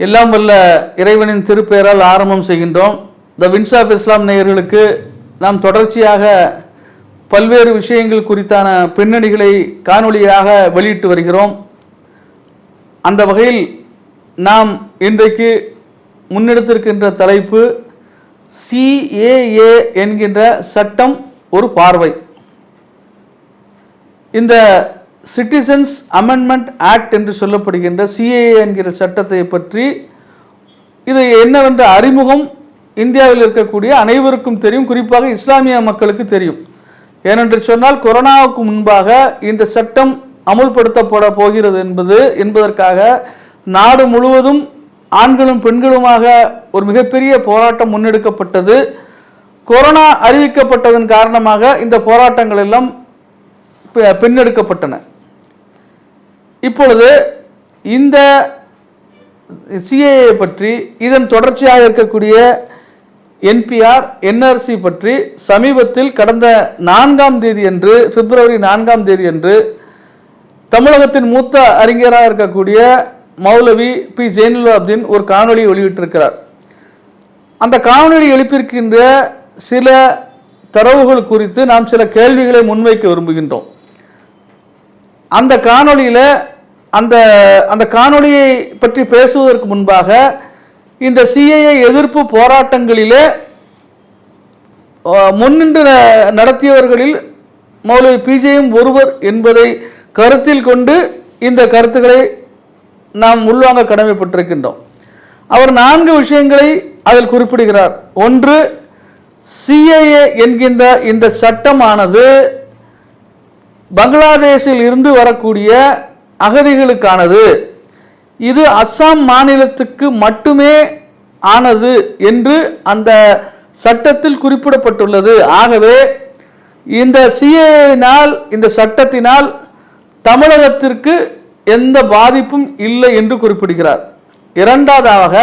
எல்லாம் வல்ல இறைவனின் திருப்பெயரால் ஆரம்பம் செய்கின்றோம். த வின்ஸ் ஆஃப் இஸ்லாம் நேயர்களுக்கு நாம் தொடர்ச்சியாக பல்வேறு விஷயங்கள் குறித்தான பின்னணிகளை காணொளியாக வெளியிட்டு வருகிறோம். அந்த வகையில் நாம் இன்றைக்கு முன்னெடுத்திருக்கின்ற தலைப்பு CAA என்கின்ற சட்டம் ஒரு பார்வை. இந்த சிட்டிசன்ஸ் அமெண்ட்மெண்ட் ஆக்ட் என்று சொல்லப்படுகின்ற CAA என்கிற சட்டத்தை பற்றி இது என்னவென்ற அறிமுகம் இந்தியாவில் இருக்கக்கூடிய அனைவருக்கும் தெரியும், குறிப்பாக இஸ்லாமிய மக்களுக்கு தெரியும். ஏனென்று சொன்னால் கொரோனாவுக்கு முன்பாக இந்த சட்டம் அமுல்படுத்தப்பட போகிறது என்பதற்காக நாடு முழுவதும் ஆண்களும் பெண்களுமாக ஒரு மிகப்பெரிய போராட்டம் முன்னெடுக்கப்பட்டது. கொரோனா அறிவிக்கப்பட்டதன் காரணமாக இந்த போராட்டங்கள் எல்லாம் பின்னெடுக்கப்பட்டன. இப்பொழுது இந்த CAA பற்றி, இதன் தொடர்ச்சியாக இருக்கக்கூடிய NPR NRC பற்றி சமீபத்தில் கடந்த 4ஆம் தேதி அன்று, பிப்ரவரி 4ஆம் தேதி அன்று தமிழகத்தின் மூத்த அறிஞராக இருக்கக்கூடிய மௌலவி பி ஜெயினுலாப்தீன் ஒரு காணொலி வெளியிட்டிருக்கிறார். அந்த காணொலி எழுப்பியிருக்கின்ற சில தரவுகள் குறித்து நாம் சில கேள்விகளை முன்வைக்க விரும்புகின்றோம். அந்த காணொலியில் அந்த காணொலியை பற்றி பேசுவதற்கு முன்பாக இந்த CAA எதிர்ப்பு போராட்டங்களிலே முன்னின்று நடத்தியவர்களில் மௌலவி பிஜேயும் ஒருவர் என்பதை கருத்தில் கொண்டு இந்த கருத்துக்களை நாம் உள்வாங்க கடமைப்பட்டிருக்கின்றோம். அவர் 4 விஷயங்களை அதில் குறிப்பிடுகிறார். ஒன்று, CAA என்கின்ற இந்த சட்டமானது பங்களாதேஷில் இருந்து வரக்கூடிய அகதிகளுக்கானது, இது அஸ்ஸாம் மாநிலத்துக்கு மட்டுமே ஆனது என்று அந்த சட்டத்தில் குறிப்பிடப்பட்டுள்ளது. ஆகவே இந்த CAA-னால், இந்த சட்டத்தினால் தமிழகத்திற்கு எந்த பாதிப்பும் இல்லை என்று குறிப்பிடுகிறார். இரண்டாவதாக,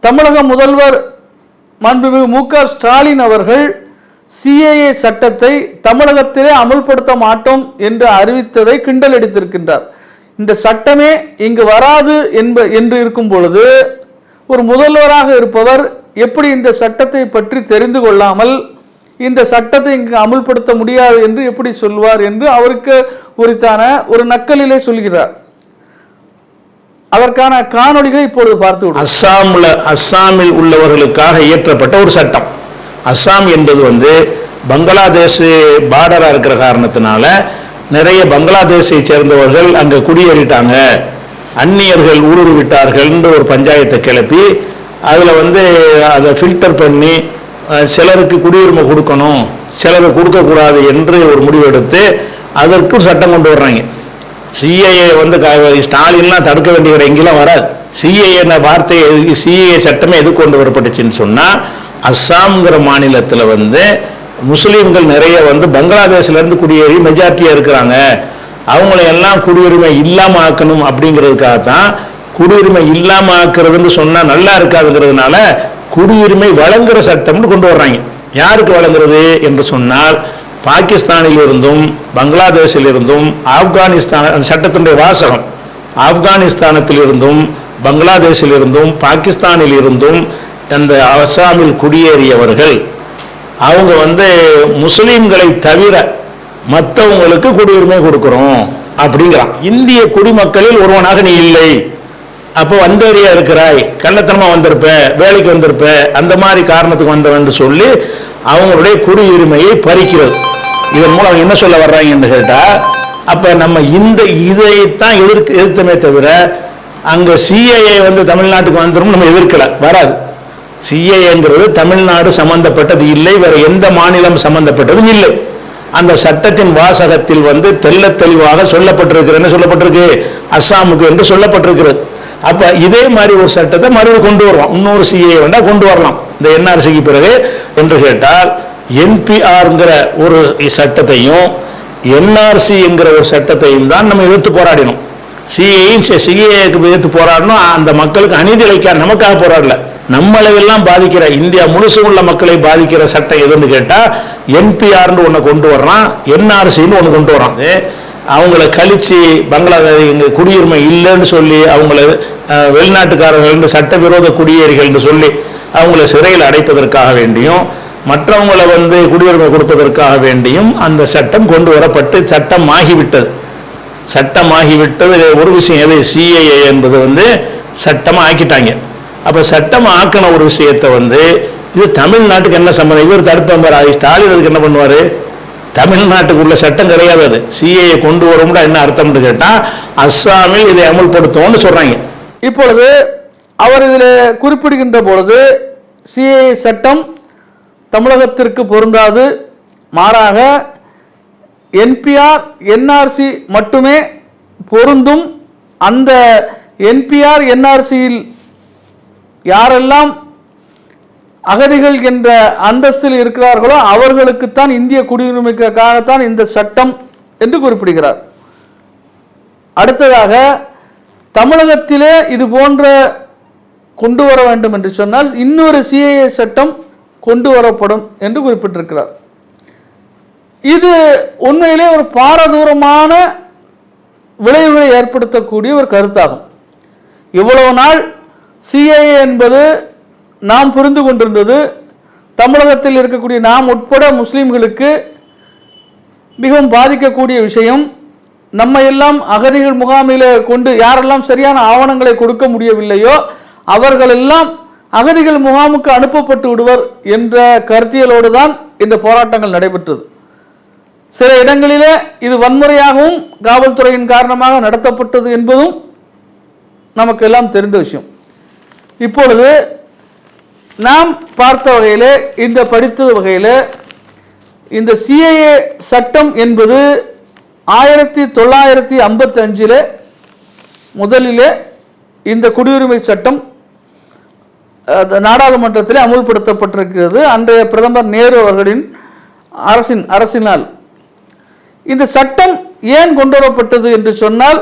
தமிழக முதல்வர் மாண்புமிகு மு.க. ஸ்டாலின் அவர்கள் CAA சட்டத்தை தமிழகத்திலே அமல்படுத்த மாட்டோம் என்று அறிவித்ததை கிண்டல் அடித்திருக்கின்றார். இந்த சட்டமே இங்கு வராது என்று இருக்கும் பொழுது ஒரு முதல்வராக இருப்பவர் எப்படி இந்த சட்டத்தை பற்றி தெரிந்து கொள்ளாமல் இந்த சட்டத்தை இங்கு அமல்படுத்த முடியாது என்று எப்படி சொல்வார் என்று அவருக்கு உரித்தான ஒரு நக்கலிலே சொல்கிறார். அதற்கான காணொளிகளை இப்பொழுது பார்த்து விடுவோம். அஸ்ஸாமில் உள்ளவர்களுக்காக இயற்றப்பட்ட ஒரு சட்டம். அஸ்ஸாம் என்பது பங்களாதேஷ் பார்டரா இருக்கிற காரணத்தினால நிறைய பங்களாதேஷை சேர்ந்தவர்கள் அங்க குடியேறிட்டாங்க, அந்நியர்கள் ஊடுருவி விட்டார்கள் என்று ஒரு பஞ்சாயத்தை கிளப்பி அதுல அதை ஃபில்டர் பண்ணி சிலருக்கு குடியுரிமை கொடுக்கணும், சிலருக்கு கொடுக்கக்கூடாது என்று ஒரு முடிவெடுத்து அதற்கு சட்டம் கொண்டு வர்றாங்க. CAA ஸ்டாலின்லாம் தடுக்க வேண்டிய எங்கெல்லாம் வராது. CAA வார்த்தை, CAA சட்டமே எது கொண்டு வரப்பட்டுச்சுன்னு சொன்னா, அஸ்ஸாம்ங்கிற மாநிலத்தில் முஸ்லீம்கள் நிறைய பங்களாதேஷ்ல இருந்து குடியேறி மெஜாரிட்டியா இருக்கிறாங்க, அவங்களை எல்லாம் குடியுரிமை இல்லாம ஆக்கணும் அப்படிங்கிறதுக்காகத்தான். குடியுரிமை இல்லாம ஆக்குறதுன்னு சொன்னா நல்லா இருக்காதுங்கிறதுனால குடியுரிமை வழங்குற சட்டம்னு கொண்டு வர்றாங்க. யாருக்கு வழங்குறது என்று சொன்னால், பாகிஸ்தானில் இருந்தும் பங்களாதேஷில் இருந்தும் ஆப்கானிஸ்தான், அந்த சட்டத்தினுடைய வாசகம், ஆப்கானிஸ்தானத்தில் இருந்தும் பங்களாதேஷில் இருந்தும் பாகிஸ்தானில் இருந்தும் அந்த அஸ்ஸாமில் குடியேறியவர்கள் அவங்க முஸ்லீம்களை தவிர மற்றவங்களுக்கு குடியுரிமை கொடுக்கிறோம் அப்படிங்கிறான். இந்திய குடிமக்களில் ஒருவனாக நீ இல்லை, அப்போ வந்தேரியா இருக்கிறாய், கள்ளத்தனமா வந்திருப்ப, வேலைக்கு வந்திருப்ப, அந்த மாதிரி காரணத்துக்கு வந்தவன் சொல்லி அவங்களுடைய குடியுரிமையை பறிக்கிறது. இதன் மூலம் என்ன சொல்ல வர்றாங்கன்னு கேட்டா, அப்ப நம்ம இதைத்தான் எதிர்த்தமே தவிர அங்க CAA தமிழ்நாட்டுக்கு வந்துடும் நம்ம எதிர்க்கல, வராது. CAAங்கிறது தமிழ்நாடு சம்பந்தப்பட்டது இல்லை, வேற எந்த மாநிலம் சம்பந்தப்பட்டதும் இல்லை. அந்த சட்டத்தின் வாசகத்தில் தெள்ள தெளிவாக சொல்லப்பட்டிருக்கிறது. சொல்லப்பட்டிருக்கு அஸ்ஸாமுக்கு என்று சொல்லப்பட்டிருக்கிறது. அப்ப இதே மாதிரி ஒரு சட்டத்தை மறுபடியும் கொண்டு வருவோம், இன்னொரு CAA வேண்டா கொண்டு வரலாம் இந்த NRCக்கு பிறகு என்று கேட்டால், NPRங்கிற ஒரு சட்டத்தையும் NRC என்கிற ஒரு சட்டத்தையும் தான் நம்ம எதிர்த்து போராடினோம். CAAக்கு எதிர்த்து போராடணும். அந்த மக்களுக்கு அநீதி இழைக்க நமக்காக போராடல, நம்மளவெல்லாம் பாதிக்கிற, இந்தியா முழுசு உள்ள மக்களை பாதிக்கிற சட்டம் எதுன்னு கேட்டா NPRன்னு ஒண்ணு கொண்டு வர்றான், NRCன்னு ஒண்ணு கொண்டு வர்றான். அவங்கள கழிச்சு பங்களாதேஷ் இங்கே குடியுரிமை இல்லைன்னு சொல்லி அவங்கள வெளிநாட்டுக்காரர்கள் சட்டவிரோத குடியேறிகள்னு சொல்லி அவங்கள சிறையில் அடைப்பதற்காக வேண்டியும் மற்றவங்களை குடியுரிமை கொடுப்பதற்காக வேண்டியும் அந்த சட்டம் கொண்டு வரப்பட்டு சட்டமாகிவிட்டது. ஒரு விஷயம் எது, சிஏஏ என்பது சட்டமாக ஆக்கிட்டாங்க. அப்போ சட்டம் ஆக்கின ஒரு விஷயத்தை இது தமிழ்நாட்டுக்கு என்ன சம்பந்தம்? இவர் தடுப்பம்பர் ஸ்டாலின் அதுக்கு என்ன பண்ணுவார்? தமிழ்நாட்டுக்குள்ள சட்டம் கிடையாது. அது சிஏஏ கொண்டு வரும்னா என்ன அர்த்தம்னு கேட்டால் அஸ்ஸாமில் இதை அமல்படுத்துவோம்னு சொல்கிறாங்க. இப்பொழுது அவர் இதில் குறிப்பிடுகின்ற பொழுது சிஏஏ சட்டம் தமிழகத்திற்கு பொருந்தாது, மாறாக என்பிஆர் என்ஆர்சி மட்டுமே பொருந்தும். அந்த என்பிஆர் என்ஆர்சியில் யாரெல்லாம் அகதிகள் என்ற அந்தஸ்தில் இருக்கிறார்களோ அவர்களுக்குத்தான் இந்திய குடியுரிமைக்காகத்தான் இந்த சட்டம் என்று குறிப்பிடுகிறார். அடுத்ததாக தமிழகத்திலே இது போன்ற கொண்டு வர வேண்டும் என்று சொன்னால் இன்னொரு சிஏஏ சட்டம் கொண்டு வரப்படும் என்று குறிப்பிட்டிருக்கிறார். இது உண்மையிலே ஒரு பாரதூரமான விளைவுகளை ஏற்படுத்தக்கூடிய ஒரு கருத்தாகும். இவ்வளவு நாள் சிஏஏ என்பது நாம் புரிந்து கொண்டிருந்தது தமிழகத்தில் இருக்கக்கூடிய நாம் உட்பட முஸ்லிம்களுக்கு மிகவும் பாதிக்கக்கூடிய விஷயம். நம்ம எல்லாம் அகதிகள் முகாமில் கொண்டு யாரெல்லாம் சரியான ஆவணங்களை கொடுக்க முடியவில்லையோ அவர்களெல்லாம் அகதிகள் முகாமுக்கு அனுப்பப்பட்டு விடுவர் என்ற கருத்தியலோடு தான் இந்த போராட்டங்கள் நடைபெற்றது. சில இடங்களிலே இது வன்முறையாகவும் காவல்துறையின் காரணமாக நடத்தப்பட்டது என்பதும் நமக்கு எல்லாம் தெரிந்த விஷயம். இப்பொழுது நாம் பார்த்த வகையில், இந்த படித்த வகையில், இந்த சிஏஏ சட்டம் என்பது 1955 முதலிலே இந்த குடியுரிமை சட்டம் நாடாளுமன்றத்தில் அமுல்படுத்தப்பட்டிருக்கிறது. அன்றைய பிரதமர் நேரு அவர்களின் அரசினால் இந்த சட்டம் ஏன் கொண்டு வரப்பட்டது என்று சொன்னால்,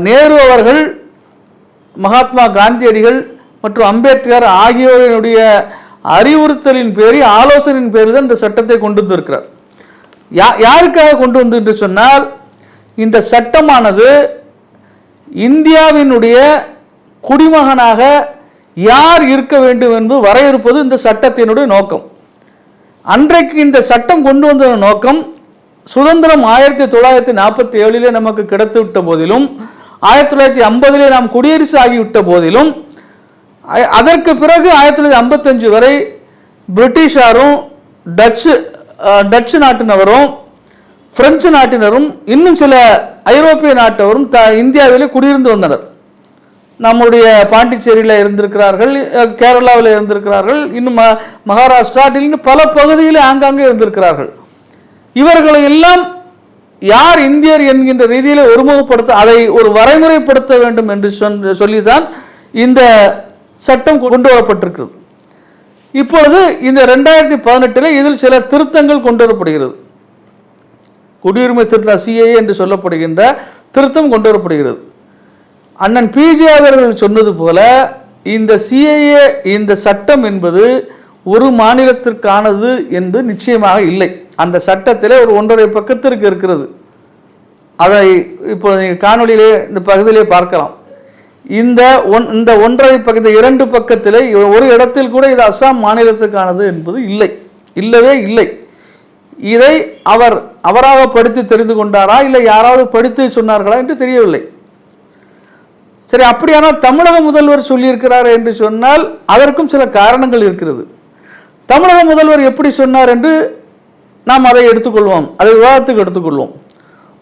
நேரு அவர்கள், மகாத்மா காந்தியடிகள் மற்றும் அம்பேத்கர் ஆகியோருடைய அறிவுறுத்தலின் பேரில், ஆலோசனையின் பேரில் தான் இந்த சட்டத்தை கொண்டு வந்திருக்கிறார். யாருக்காக கொண்டு வந்து என்று சொன்னால், இந்த சட்டமானது இந்தியாவினுடைய குடிமகனாக யார் இருக்க வேண்டும் என்று வரையறுப்பது இந்த சட்டத்தினுடைய நோக்கம். அன்றைக்கு இந்த சட்டம் கொண்டு வந்த நோக்கம், சுதந்திரம் 1947 நமக்கு கிடைத்துவிட்ட போதிலும், 1950 நாம் குடியரசு ஆகிவிட்ட போதிலும், அதற்கு பிறகு 1955 வரை பிரிட்டிஷாரும் டச்சு நாட்டினவரும் பிரெஞ்சு நாட்டினரும் இன்னும் சில ஐரோப்பிய நாட்டவரும் இந்தியாவிலே குடியிருந்து வந்தனர். நம்முடைய பாண்டிச்சேரியில் இருந்திருக்கிறார்கள், கேரளாவில் இருந்திருக்கிறார்கள், இன்னும் மகாராஷ்டிரா, இன்னும் பல பகுதியில் ஆங்காங்கே இருந்திருக்கிறார்கள். இவர்களை எல்லாம் யார் இந்தியர் என்கின்ற ரீதியில் ஒருமுகப்படுத்த, அதை ஒரு வரைமுறைப்படுத்த வேண்டும் என்று சொல்லிதான் இந்த சட்டம் கொண்டு வரப்பட்டிருக்கிறது. இப்பொழுது இந்த 2018 இதில் சில திருத்தங்கள் கொண்டு வரப்படுகிறது. குடியுரிமை திருத்தம், சிஏஏ என்று சொல்லப்படுகின்ற திருத்தம் கொண்டு வரப்படுகிறது. அண்ணன் பிஜே அவர்கள் சொன்னது போல இந்த சிஏஏ, இந்த சட்டம் என்பது ஒரு மாநிலத்திற்கானது என்று நிச்சயமாக இல்லை. அந்த சட்டத்திலே ஒரு 1.5 பக்கத்திற்கு இருக்கிறது. அதை இப்போ நீங்கள் காணொலியிலே இந்த பகுதியிலே பார்க்கலாம். இந்த 1.5 பக்கத்தில் 2 பக்கத்திலே ஒரு இடத்தில் கூட இது அஸ்ஸாம் மாநிலத்துக்கானது என்பது இல்லை, இல்லவே இல்லை. இதை அவராக படித்து தெரிந்து கொண்டாரா, இல்லை யாராவது படித்து சொன்னார்களா என்று தெரியவில்லை. சரி, அப்படியானால் தமிழக முதல்வர் சொல்லியிருக்கிறார் என்று சொன்னால் அதற்கும் சில காரணங்கள் இருக்கிறது. தமிழக முதல்வர் எப்படி சொன்னார் என்று நாம் அதை எடுத்துக்கொள்வோம், அதை விவாதத்துக்கு எடுத்துக்கொள்வோம்.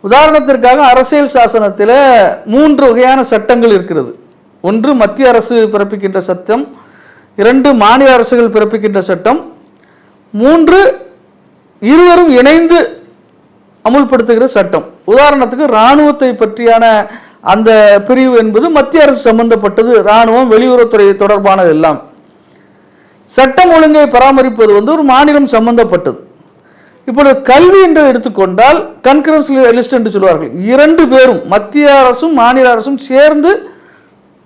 உதாரணத்திற்காக அரசியல் சாசனத்தில் 3 வகையான சட்டங்கள் இருக்கிறது. 1 மத்திய அரசு பிறப்பிக்கின்ற சட்டம், 2 மாநில அரசுகள் பிறப்பிக்கின்ற சட்டம், 3 இருவரும் இணைந்து அமுல்படுத்துகிற சட்டம். உதாரணத்துக்கு இராணுவத்தை பற்றியான அந்த பிரிவு என்பது மத்திய அரசு சம்பந்தப்பட்டது. இராணுவம், வெளியுறவுத்துறை தொடர்பானது எல்லாம். சட்டம் ஒழுங்கை பராமரிப்பது ஒரு மாநிலம் சம்பந்தப்பட்டது. இப்பொழுது கல்வி என்று எடுத்துக்கொண்டால் கன்கரன்ஸ் லிஸ்ட் என்று சொல்வார்கள். 2 பேரும், மத்திய அரசும் மாநில அரசும் சேர்ந்து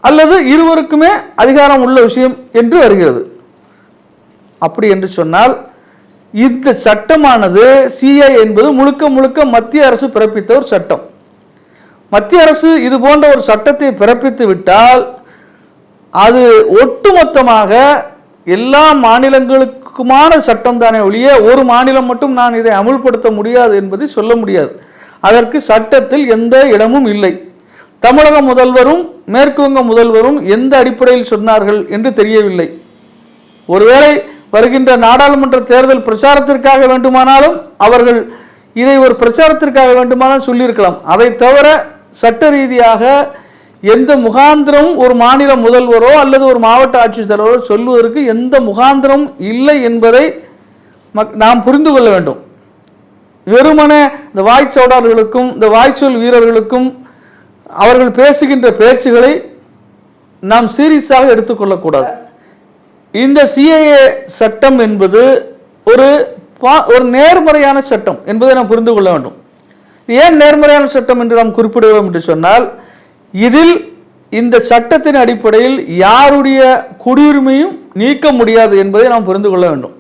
அல்லது இருவருக்குமே அதிகாரம் உள்ள விஷயம் என்று வருகிறது. அப்படி என்று சொன்னால் இந்த சட்டமானது சிஏ என்பது முழுக்க முழுக்க மத்திய அரசு பிறப்பித்த ஒரு சட்டம். மத்திய அரசு இது போன்ற ஒரு சட்டத்தை பிறப்பித்து விட்டால் அது ஒட்டுமொத்தமாக எல்லா மாநிலங்களுக்குமான சட்டம் தானே ஒழிய ஒரு மாநிலம் மட்டும் நான் இதை அமுல்படுத்த முடியாது என்பதை சொல்ல முடியாது. அதற்கு சட்டத்தில் எந்த இடமும் இல்லை. தமிழக முதல்வரும் மேற்கு வங்க முதல்வரும் எந்த அடிப்படையில் சொன்னார்கள் என்று தெரியவில்லை. ஒருவேளை வருகின்ற நாடாளுமன்ற தேர்தல் பிரச்சாரத்திற்காக வேண்டுமானாலும் அவர்கள் இதை ஒரு பிரச்சாரத்திற்காக வேண்டுமானாலும் சொல்லியிருக்கலாம். அதை தவிர சட்ட ரீதியாக எந்த முகாந்திரம் ஒரு மாநில முதல்வரோ அல்லது ஒரு மாவட்ட ஆட்சித்தலைவரோ சொல்வதற்கு எந்த முகாந்திரம் இல்லை என்பதை நாம் புரிந்து கொள்ள வேண்டும். வெறுமன இந்த வாய்ச்சோடாளர்களுக்கும் இந்த வாய்ச்சொல் வீரர்களுக்கும் அவர்கள் பேசுகின்ற பேச்சுகளை நாம் சீரியஸாக எடுத்துக்கொள்ளக்கூடாது. இந்த சிஏஏ சட்டம் என்பது ஒரு நேர்மறையான சட்டம் என்பதை நாம் புரிந்து கொள்ள வேண்டும். ஏன் நேர்மறையான சட்டம் என்று நாம் குறிப்பிடுவோம் என்று சொன்னால், இதில் இந்த சட்டத்தின் அடிப்படையில் யாருடைய குடியுரிமையும் நீக்க முடியாது என்பதை நாம் புரிந்து கொள்ள வேண்டும்.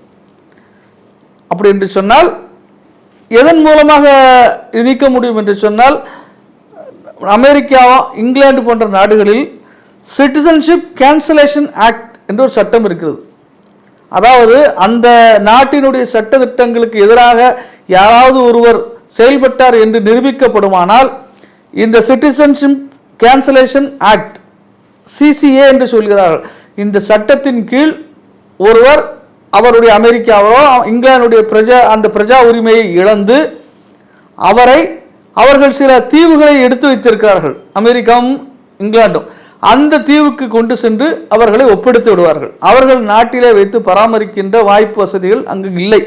அப்படி என்று சொன்னால் எதன் மூலமாக நீக்க முடியும் என்று சொன்னால், அமெரிக்கா, இங்கிலாந்து போன்ற நாடுகளில் சிட்டிசன்ஷிப் கேன்சலேஷன் ஆக்ட் என்று ஒரு சட்டம் இருக்கிறது. அதாவது அந்த நாட்டினுடைய சட்ட திட்டங்களுக்கு எதிராக யாராவது ஒருவர் செயல்பட்டார் என்று நிரூபிக்கப்படுமானால் இந்த சிட்டிசன்ஷிப் கேன்சலேஷன் ஆக்ட் சிசிஏ என்று சொல்கிறார்கள். இந்த சட்டத்தின் கீழ் ஒருவர் அவருடைய அமெரிக்காவோ இங்கிலாந்துடைய பிரஜா உரிமையை இழந்து அவர்கள் சில தீவுகளை எடுத்து வைத்திருக்கிறார்கள், அமெரிக்காவும் இங்கிலாந்தும். அந்த தீவுக்கு கொண்டு சென்று அவர்களை ஒப்படைத்து விடுவார்கள். அவர்கள் நாட்டிலே வைத்து பராமரிக்கின்ற வாய்ப்பு வசதிகள் அங்கு இல்லை.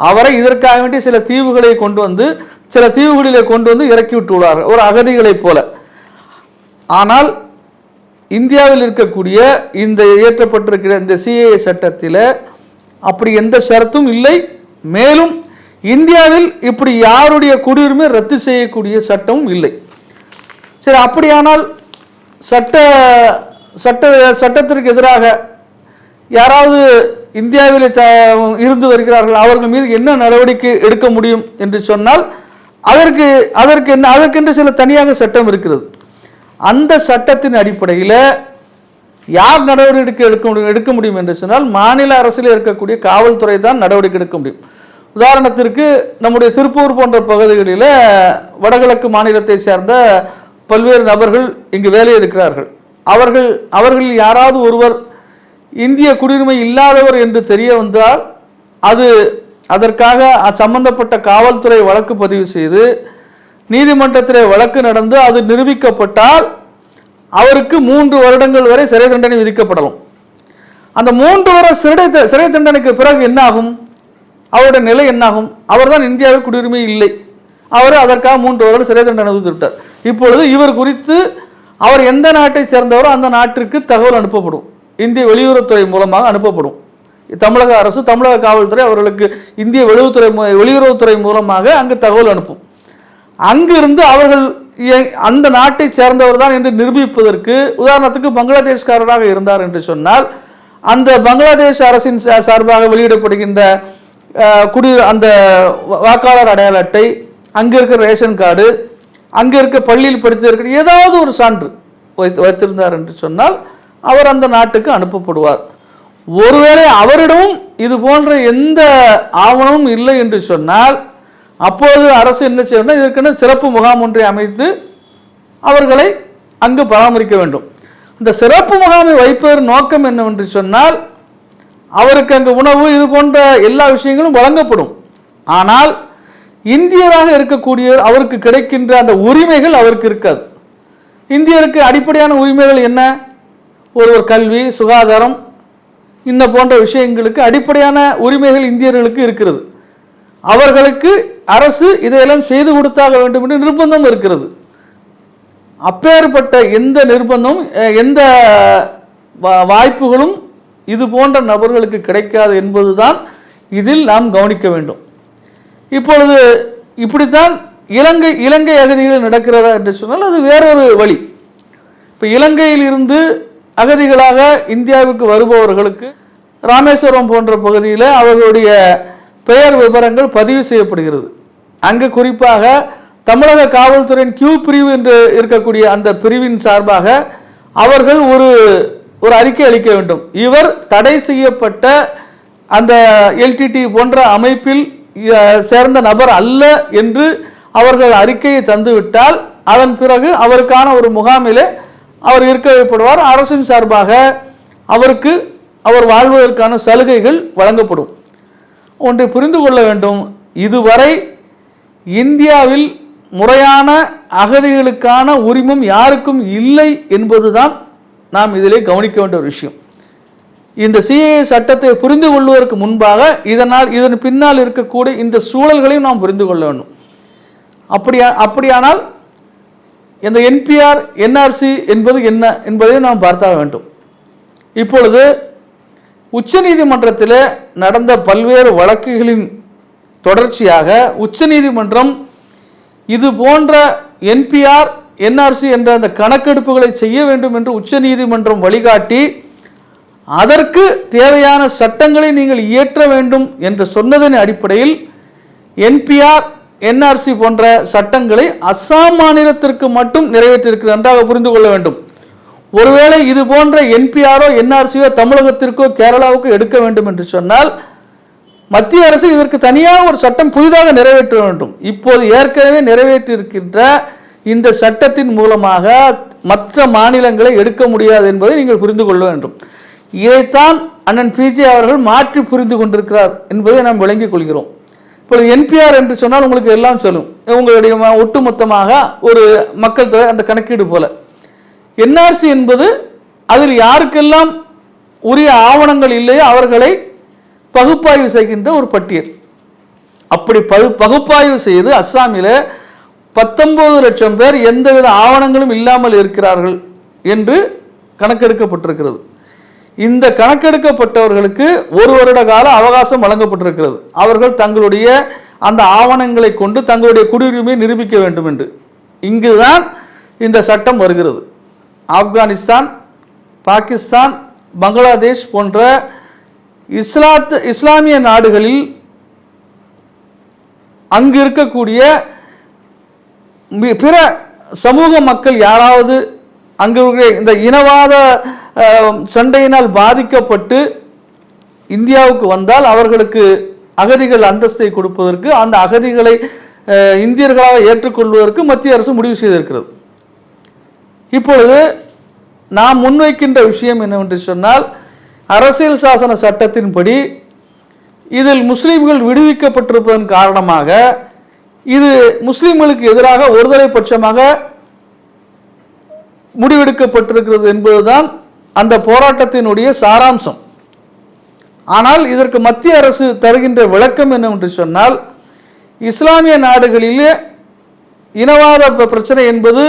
அவரை இதற்காக வேண்டி சில தீவுகளை கொண்டு வந்து சில தீவுகளிலே கொண்டு வந்து இறக்கி விட்டு விடுவார்கள், ஒரு அகதிகளைப் போல. ஆனால் இந்தியாவில் இருக்கக்கூடிய இந்த இயற்றப்பட்டிருக்கிற இந்த சிஏஏ சட்டத்தில் அப்படி எந்த ஷரத்தும் இல்லை. மேலும் இந்தியாவில் இப்படி யாருடைய குடியுரிமை ரத்து செய்யக்கூடிய சட்டமும் இல்லை. சரி, அப்படியானால் சட்டத்திற்கு எதிராக யாராவது இந்தியாவில் இருந்து வருகிறார்கள், அவர்கள் மீது என்ன நடவடிக்கை எடுக்க முடியும் என்று சொன்னால் அதற்கென்று சில தனியாக சட்டம் இருக்கிறது. அந்த சட்டத்தின் அடிப்படையில் யார் நடவடிக்கை எடுக்க முடியும் என்று சொன்னால் மாநில அரசில் இருக்கக்கூடிய காவல்துறை தான் நடவடிக்கை எடுக்க முடியும். உதாரணத்திற்கு நம்முடைய திருப்பூர் போன்ற பகுதிகளில் வடகிழக்கு மாநிலத்தை சேர்ந்த பல்வேறு நபர்கள் இங்கு வேலை இருக்கிறார்கள். அவர்களில் யாராவது ஒருவர் இந்திய குடியுரிமை இல்லாதவர் என்று தெரிய வந்தால் அதற்காக சம்பந்தப்பட்ட காவல்துறை வழக்கு பதிவு செய்து நீதிமன்றத்திலே வழக்கு நடந்து அது நிரூபிக்கப்பட்டால் அவருக்கு 3 வருடங்கள் வரை சிறை தண்டனை விதிக்கப்படலாம். அந்த 3 வருட சிறை தண்டனைக்கு பிறகு என்ன ஆகும்? அவருடைய நிலை என்னாகும்? அவர்தான் இந்தியாவில் குடியுரிமை இல்லை, அவர் அதற்காக 3 வருடம் சிறை தண்டனை விதித்துவிட்டார். இப்பொழுது இவர் குறித்து அவர் எந்த நாட்டை சேர்ந்தவரோ அந்த நாட்டிற்கு தகவல் அனுப்பப்படும், இந்திய வெளியுறவுத்துறை மூலமாக அனுப்பப்படும். தமிழக அரசு, தமிழக காவல்துறை அவர்களுக்கு இந்திய வெளியுறவுத்துறை மூலமாக அங்கு தகவல் அனுப்பும். அங்கிருந்து அவர்கள் அந்த நாட்டை சேர்ந்தவர் தான் என்று நிரூபிப்பதற்கு, உதாரணத்துக்கு பங்களாதேஷ்காரராக இருந்தார் என்று சொன்னால் அந்த பங்களாதேஷ் அரசின் சார்பாக வெளியிடப்படுகின்ற அந்த வாக்காளர் அடையாள அட்டை, அங்கே இருக்கிற ரேஷன் கார்டு, அங்கே இருக்க பள்ளியில் படித்திருக்கிற ஏதாவது ஒரு சான்று வைத்திருந்தார் என்று சொன்னால் அவர் அந்த நாட்டுக்கு அனுப்பப்படுவார். ஒருவேளை அவரிடமும் இது போன்ற எந்த ஆவணமும் இல்லை என்று சொன்னால் அப்போது அரசு என்ன செய்யணும்? இதற்கென சிறப்பு முகாம் ஒன்றை அமைத்து அவர்களை அங்கு பராமரிக்க வேண்டும். இந்த சிறப்பு முகாமை வைப்பதன் நோக்கம் என்னவென்று சொன்னால் அவருக்கு அங்கு உணவு, இது போன்ற எல்லா விஷயங்களும் வழங்கப்படும். ஆனால் இந்தியராக இருக்கக்கூடிய அவருக்கு கிடைக்கின்ற அந்த உரிமைகள் அவருக்கு இருக்காது. இந்தியருக்கு அடிப்படையான உரிமைகள் என்ன? ஒரு கல்வி, சுகாதாரம், இந்த போன்ற விஷயங்களுக்கு அடிப்படையான உரிமைகள் இந்தியர்களுக்கு இருக்கிறது. அவர்களுக்கு அரசு இதையெல்லாம் செய்து கொடுத்தாக வேண்டும் என்று நிர்பந்தம் இருக்கிறது. அப்பேற்பட்ட எந்த நிர்பந்தமும் எந்த வாய்ப்புகளும் இது போன்ற நபர்களுக்கு கிடைக்காது என்பதுதான் இதில் நாம் கவனிக்க வேண்டும். இப்பொழுது இப்படித்தான் இலங்கை அகதிகள் நடக்கிறதா என்று சொன்னால் அது வேறொரு வழி. இப்போ இலங்கையில் இருந்து அகதிகளாக இந்தியாவுக்கு வருபவர்களுக்கு ராமேஸ்வரம் போன்ற பகுதியில் அவர்களுடைய பெயர் விவரங்கள் பதிவு செய்யப்படுகிறது. அங்கு குறிப்பாக தமிழக காவல்துறையின் கியூ பிரிவு என்று இருக்கக்கூடிய அந்த பிரிவின் சார்பாக அவர்கள் ஒரு அறிக்கை அளிக்க வேண்டும். இவர் தடை செய்யப்பட்ட அந்த எல்டிடி போன்ற அமைப்பில் சேர்ந்த நபர் அல்ல என்று அவர்கள் அறிக்கையை தந்துவிட்டால் அதன் பிறகு அவருக்கான ஒரு முகாமிலே அவர் இருக்க வைக்கப்படுவார். அரசின் சார்பாக அவருக்கு அவர் வாழ்வதற்கான சலுகைகள் வழங்கப்படும். ஒன்றை புரிந்து கொள்ள வேண்டும், இதுவரை இந்தியாவில் முறையான அகதிகளுக்கான உரிமம் யாருக்கும் இல்லை என்பதுதான் நாம் இதிலே கவனிக்க வேண்டிய ஒரு விஷயம். இந்த சிஏஏ சட்டத்தை புரிந்து கொள்வதற்கு முன்பாக இதன் பின்னால் இருக்கக்கூடிய இந்த சூழல்களையும் நாம் புரிந்து கொள்ள வேண்டும். அப்படியானால் இந்த என்பிஆர் என்ஆர்சி என்பது என்ன என்பதை நாம் பார்த்தாக வேண்டும். இப்பொழுது உச்சநீதிமன்றத்தில் நடந்த பல்வேறு வழக்குகளின் தொடர்ச்சியாக உச்சநீதிமன்றம் இது போன்ற என்பிஆர் என்ஆர்சி என்ற அந்த கணக்கெடுப்புகளை செய்ய வேண்டும் என்று உச்சநீதிமன்றம் வழிகாட்டி அதற்கு தேவையான சட்டங்களை நீங்கள் இயற்ற வேண்டும் என்று சொன்னதன் அடிப்படையில் என்பிஆர் என்ஆர்சி போன்ற சட்டங்களை அஸ்ஸாம் மாநிலத்திற்கு மட்டும் நிறைவேற்றியிருக்கிறது. நன்றாக புரிந்து கொள்ள வேண்டும். ஒருவேளை இது போன்ற என்பிஆரோ என்ஆர்சியோ தமிழகத்திற்கோ கேரளாவுக்கோ எடுக்க வேண்டும் என்று சொன்னால் மத்திய அரசு இதற்கு தனியாக ஒரு சட்டம் புதிதாக நிறைவேற்ற வேண்டும். இப்போது ஏற்கனவே நிறைவேற்றியிருக்கின்ற இந்த சட்டத்தின் மூலமாக மற்ற மாநிலங்களை எடுக்க முடியாது என்பதை நீங்கள் புரிந்து கொள்ள வேண்டும். இதைத்தான் அண்ணன் பிஜே அவர்கள் மாற்றி புரிந்து கொண்டிருக்கிறார் என்பதை நாம் விளங்கிக் கொள்கிறோம். இப்பொழுது என்பிஆர் என்று சொன்னால் உங்களுக்கு எல்லாம் சொல்லும், உங்களுடைய ஒட்டுமொத்தமாக ஒரு மக்கள் தொகை அந்த கணக்கீடு போல. என்ஆர்சி என்பது அதில் யாருக்கெல்லாம் உரிய ஆவணங்கள் இல்லையோ அவர்களை பகுப்பாய்வு செய்கின்ற ஒரு பட்டியல். அப்படி பகுப்பாய்வு செய்து அஸ்ஸாமில் 19 லட்சம் பேர் எந்தவித ஆவணங்களும் இல்லாமல் இருக்கிறார்கள் என்று கணக்கெடுக்கப்பட்டிருக்கிறது. இந்த கணக்கெடுக்கப்பட்டவர்களுக்கு 1 வருட கால அவகாசம் வழங்கப்பட்டிருக்கிறது. அவர்கள் தங்களுடைய அந்த ஆவணங்களை கொண்டு தங்களுடைய குடியுரிமையை நிரூபிக்க வேண்டும் என்று. இங்குதான் இந்த சட்டம் வருகிறது. ஆப்கானிஸ்தான், பாகிஸ்தான், பங்களாதேஷ் போன்ற இஸ்லாமிய நாடுகளில் அங்கு இருக்கக்கூடிய பிற சமூக மக்கள் யாராவது அங்கு இந்த இனவாத சண்டையினால் பாதிக்கப்பட்டு இந்தியாவுக்கு வந்தால் அவர்களுக்கு அகதிகள் அந்தஸ்தை கொடுப்பதற்கு, அந்த அகதிகளை இந்தியர்களாக ஏற்றுக்கொள்வதற்கு மத்திய அரசு முடிவு செய்திருக்கிறது. இப்பொழுது நாம் முன்வைக்கின்ற விஷயம் என்னவென்று சொன்னால், அரசியல் சாசன சட்டத்தின்படி இதில் முஸ்லிம்கள் விடுவிக்கப்பட்டிருப்பதன் காரணமாக இது முஸ்லிம்களுக்கு எதிராக ஒருதலை பட்சமாக முடிவெடுக்கப்பட்டிருக்கிறது என்பதுதான் அந்த போராட்டத்தினுடைய சாராம்சம். ஆனால் இதற்கு மத்திய அரசு தருகின்ற விளக்கம் என்னவென்று சொன்னால், இஸ்லாமிய நாடுகளிலே இனவாத பிரச்சனை என்பது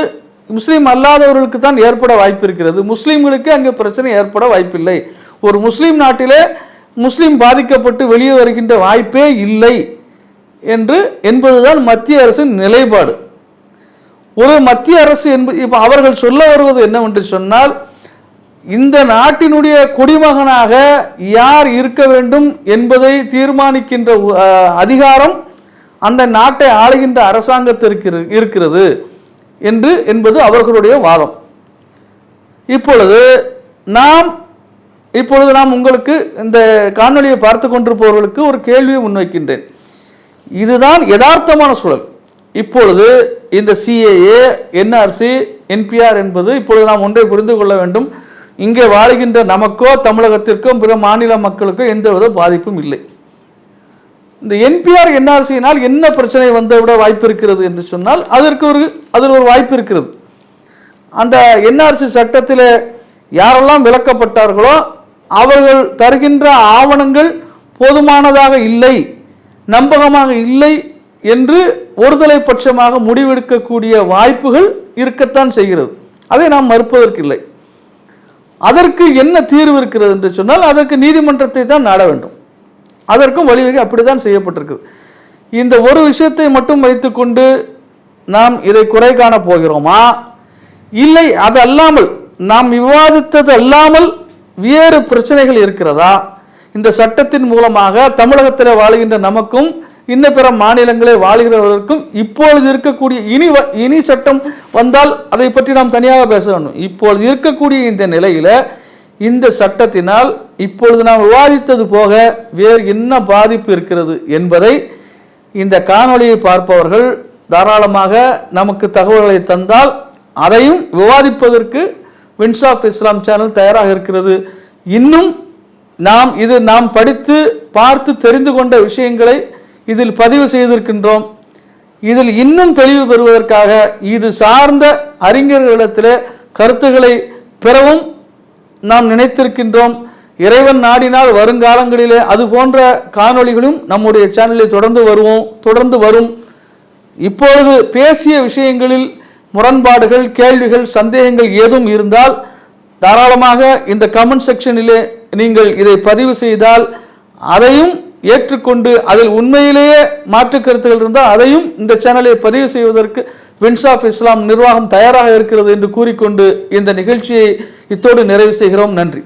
முஸ்லீம் அல்லாதவர்களுக்கு தான் ஏற்பட வாய்ப்பு இருக்கிறது, முஸ்லீம்களுக்கு அங்கே பிரச்சனை ஏற்பட வாய்ப்பில்லை. ஒரு முஸ்லீம் நாட்டிலே முஸ்லீம் பாதிக்கப்பட்டு வெளியே வருகின்ற வாய்ப்பே இல்லை என்பதுதான் மத்திய அரசின் நிலைப்பாடு. ஒரு மத்திய அரசு இப்போ அவர்கள் சொல்ல வருவது என்னவென்று சொன்னால், இந்த நாட்டினுடைய குடிமகனாக யார் இருக்க வேண்டும் என்பதை தீர்மானிக்கின்ற அதிகாரம் அந்த நாட்டை ஆளுகின்ற அரசாங்கத்திற்கு இருக்கிறது என்பது அவர்களுடைய வாதம். இப்பொழுது நாம் உங்களுக்கு இந்த காணொலியை பார்த்து கொண்டிருப்பவர்களுக்கு ஒரு கேள்வியை முன்வைக்கின்றேன். இதுதான் யதார்த்தமான சூழல். இப்பொழுது இந்த சிஏஏ, என்ஆர்சி, என்பிஆர் என்பது இப்பொழுது நாம் ஒன்றை புரிந்து கொள்ள வேண்டும், இங்கே வாழுகின்ற நமக்கோ தமிழகத்திற்கோ பிற மாநில மக்களுக்கோ எந்தவித பாதிப்பும் இல்லை. இந்த என்பிஆர் என்ஆர்சியினால் என்ன பிரச்சனை வந்துவிட வாய்ப்பு இருக்கிறது என்று சொன்னால், அதில் ஒரு வாய்ப்பு இருக்கிறது. அந்த என்ஆர்சி சட்டத்தில் யாரெல்லாம் விலக்கப்பட்டார்களோ அவர்கள் தருகின்ற ஆவணங்கள் போதுமானதாக இல்லை, நம்பகமாக இல்லை என்று ஒருதலை பட்சமாக முடிவெடுக்கக்கூடிய வாய்ப்புகள் இருக்கத்தான் செய்கிறது. அதை நாம் மறுப்பதற்கில்லை. அதற்கு என்ன தீர்வு இருக்கிறது என்று சொன்னால், அதற்கு நீதிமன்றத்தை தான் நாட வேண்டும். அதற்கும் வழிவகை அப்படித்தான் செய்யப்பட்டிருக்கிறது. இந்த ஒரு விஷயத்தை மட்டும் வைத்துக்கொண்டு நாம் இதை குறை காண போகிறோமா? இல்லை, அது அல்லாமல் நாம் விவாதித்தது அல்லாமல் வேறு பிரச்சனைகள் இருக்கிறதா? இந்த சட்டத்தின் மூலமாக தமிழகத்தில் வாழுகின்ற நமக்கும் இன்ன பிற மாநிலங்களே வாழ்கிறவர்களுக்கும் இப்பொழுது இருக்கக்கூடிய இனி சட்டம் வந்தால் அதை பற்றி நாம் தனியாக பேச வேண்டும். இப்பொழுது இருக்கக்கூடிய இந்த நிலையில இந்த சட்டத்தினால் இப்பொழுது நாம் விவாதித்தது போக வேறு என்ன பாதிப்பு இருக்கிறது என்பதை இந்த காணொளியை பார்ப்பவர்கள் தாராளமாக நமக்கு தகவல்களை தந்தால் அதையும் விவாதிப்பதற்கு வின்ஸ் ஆஃப் இஸ்லாம் சேனல் தயாராக இருக்கிறது. இன்னும் நாம் படித்து பார்த்து தெரிந்து கொண்ட விஷயங்களை இதில் பதிவு செய்திருக்கின்றோம். இதில் இன்னும் தெளிவு பெறுவதற்காக இது சார்ந்த அறிஞர்களிடத்தில் கருத்துக்களை பெறவும் நாம் நினைத்திருக்கின்றோம். இறைவன் நாடினால் வருங்காலங்களிலே அது போன்ற காணொளிகளும் நம்முடைய சேனலில் தொடர்ந்து வரும். இப்பொழுது பேசிய விஷயங்களில் முரண்பாடுகள், கேள்விகள், சந்தேகங்கள் ஏதும் இருந்தால் தாராளமாக இந்த கமெண்ட் செக்ஷனிலே நீங்கள் இதை பதிவு செய்தால் அதையும் ஏற்றுக்கொண்டு அதில் உண்மையிலேயே மாற்று கருத்துக்கள் இருந்தால் அதையும் இந்த சேனலை பதிவு செய்வதற்கு வின்ஸ் ஆஃப் இஸ்லாம் நிர்வாகம் தயாராக இருக்கிறது என்று கூறிக்கொண்டு இந்த நிகழ்ச்சியை இத்தோடு நிறைவு செய்கிறோம். நன்றி.